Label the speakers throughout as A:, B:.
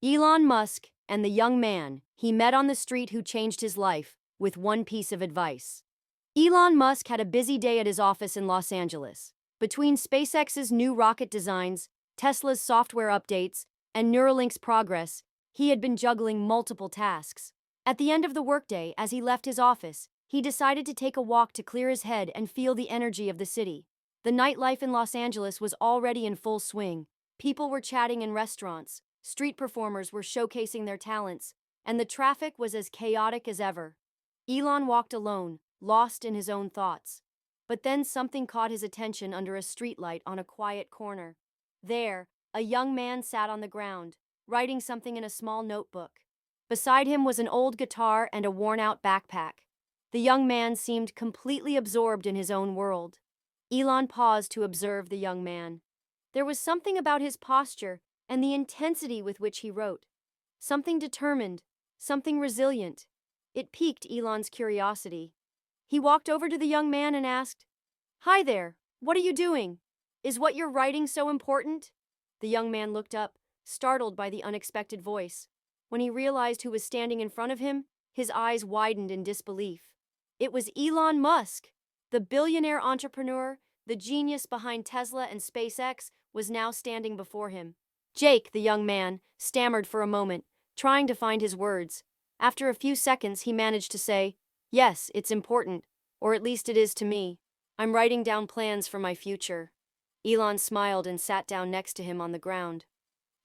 A: Elon Musk and the young man he met on the street who changed his life with one piece of advice. Elon Musk had a busy day at his office in Los Angeles. Between SpaceX's new rocket designs, Tesla's software updates, and Neuralink's progress, he had been juggling multiple tasks. At the end of the workday, as he left his office, he decided to take a walk to clear his head and feel the energy of the city. The nightlife in Los Angeles was already in full swing. People were chatting in restaurants, street performers were showcasing their talents, and the traffic was as chaotic as ever. Elon walked alone, lost in his own thoughts. But then something caught his attention under a streetlight on a quiet corner. There, a young man sat on the ground, writing something in a small notebook. Beside him was an old guitar and a worn-out backpack. The young man seemed completely absorbed in his own world. Elon paused to observe the young man. There was something about his posture and the intensity with which he wrote. Something determined, something resilient. It piqued Elon's curiosity. He walked over to the young man and asked, "Hi there, what are you doing? Is what you're writing so important?" The young man looked up, startled by the unexpected voice. When he realized who was standing in front of him, his eyes widened in disbelief. It was Elon Musk, the billionaire entrepreneur, the genius behind Tesla and SpaceX, was now standing before him. Jake, the young man, stammered for a moment, trying to find his words. After a few seconds, he managed to say, "Yes, it's important, or at least it is to me. I'm writing down plans for my future." Elon smiled and sat down next to him on the ground.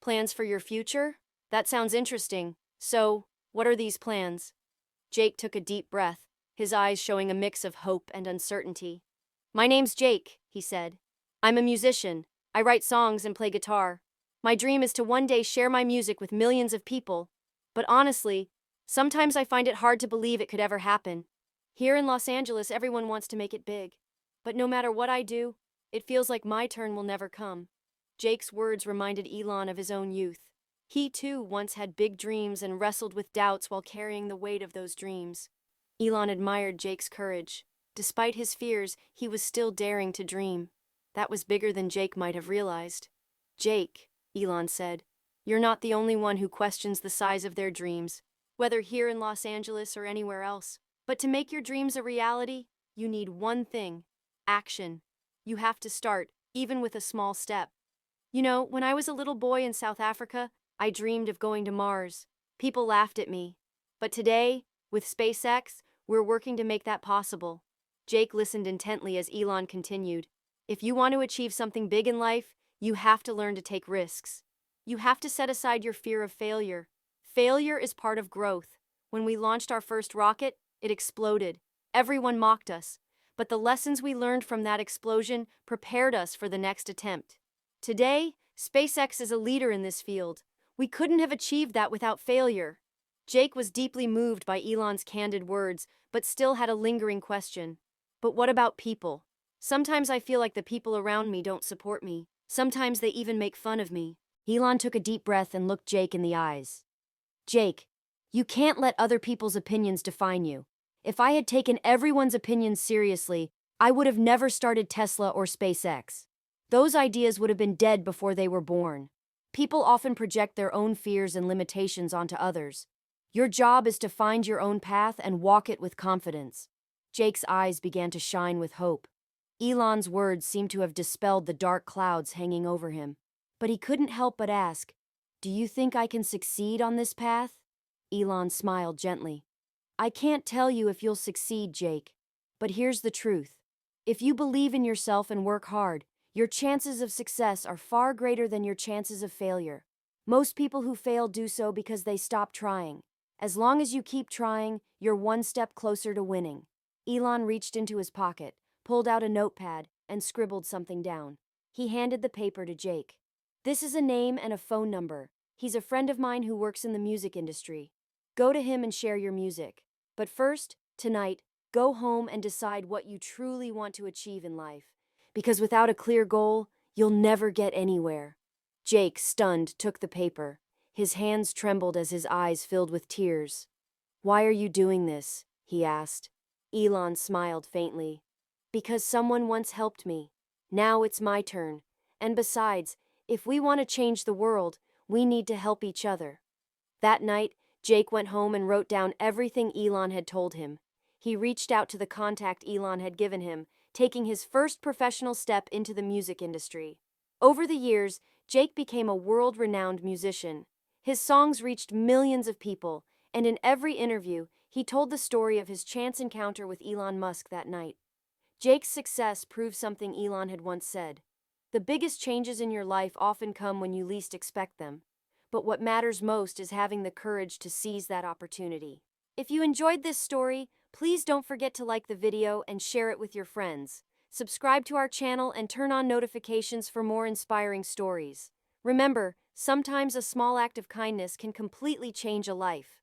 A: "Plans for your future? That sounds interesting. So, what are these plans?" Jake took a deep breath, his eyes showing a mix of hope and uncertainty. "My name's Jake," he said. "I'm a musician. I write songs and play guitar. My dream is to one day share my music with millions of people. But honestly, sometimes I find it hard to believe it could ever happen. Here in Los Angeles, everyone wants to make it big. But no matter what I do, it feels like my turn will never come." Jake's words reminded Elon of his own youth. He too once had big dreams and wrestled with doubts while carrying the weight of those dreams. Elon admired Jake's courage. Despite his fears, he was still daring to dream. That was bigger than Jake might have realized. "Jake," Elon said, "you're not the only one who questions the size of their dreams, whether here in Los Angeles or anywhere else. But to make your dreams a reality, you need one thing: action. You have to start, even with a small step. You know, when I was a little boy in South Africa, I dreamed of going to Mars. People laughed at me. But today, with SpaceX, we're working to make that possible." Jake listened intently as Elon continued. "If you want to achieve something big in life, you have to learn to take risks. You have to set aside your fear of failure. Failure is part of growth. When we launched our first rocket, it exploded. Everyone mocked us. But the lessons we learned from that explosion prepared us for the next attempt. Today, SpaceX is a leader in this field. We couldn't have achieved that without failure." Jake was deeply moved by Elon's candid words, but still had a lingering question. "But what about people? Sometimes I feel like the people around me don't support me. Sometimes they even make fun of me." Elon took a deep breath and looked Jake in the eyes. "Jake, you can't let other people's opinions define you. If I had taken everyone's opinions seriously, I would have never started Tesla or SpaceX. Those ideas would have been dead before they were born. People often project their own fears and limitations onto others. Your job is to find your own path and walk it with confidence." Jake's eyes began to shine with hope. Elon's words seemed to have dispelled the dark clouds hanging over him. But he couldn't help but ask, "Do you think I can succeed on this path?" Elon smiled gently. "I can't tell you if you'll succeed, Jake. But here's the truth. If you believe in yourself and work hard, your chances of success are far greater than your chances of failure. Most people who fail do so because they stop trying. As long as you keep trying, you're one step closer to winning." Elon reached into his pocket, pulled out a notepad, and scribbled something down. He handed the paper to Jake. "This is a name and a phone number. He's a friend of mine who works in the music industry. Go to him and share your music. But first, tonight, go home and decide what you truly want to achieve in life. Because without a clear goal, you'll never get anywhere." Jake, stunned, took the paper. His hands trembled as his eyes filled with tears. "Why are you doing this?" he asked. Elon smiled faintly. "Because someone once helped me. Now it's my turn. And besides, if we want to change the world, we need to help each other." That night, Jake went home and wrote down everything Elon had told him. He reached out to the contact Elon had given him, taking his first professional step into the music industry. Over the years, Jake became a world-renowned musician. His songs reached millions of people, and in every interview, he told the story of his chance encounter with Elon Musk that night. Jake's success proved something Elon had once said: "The biggest changes in your life often come when you least expect them. But what matters most is having the courage to seize that opportunity." If you enjoyed this story, please don't forget to like the video and share it with your friends. Subscribe to our channel and turn on notifications for more inspiring stories. Remember, sometimes a small act of kindness can completely change a life.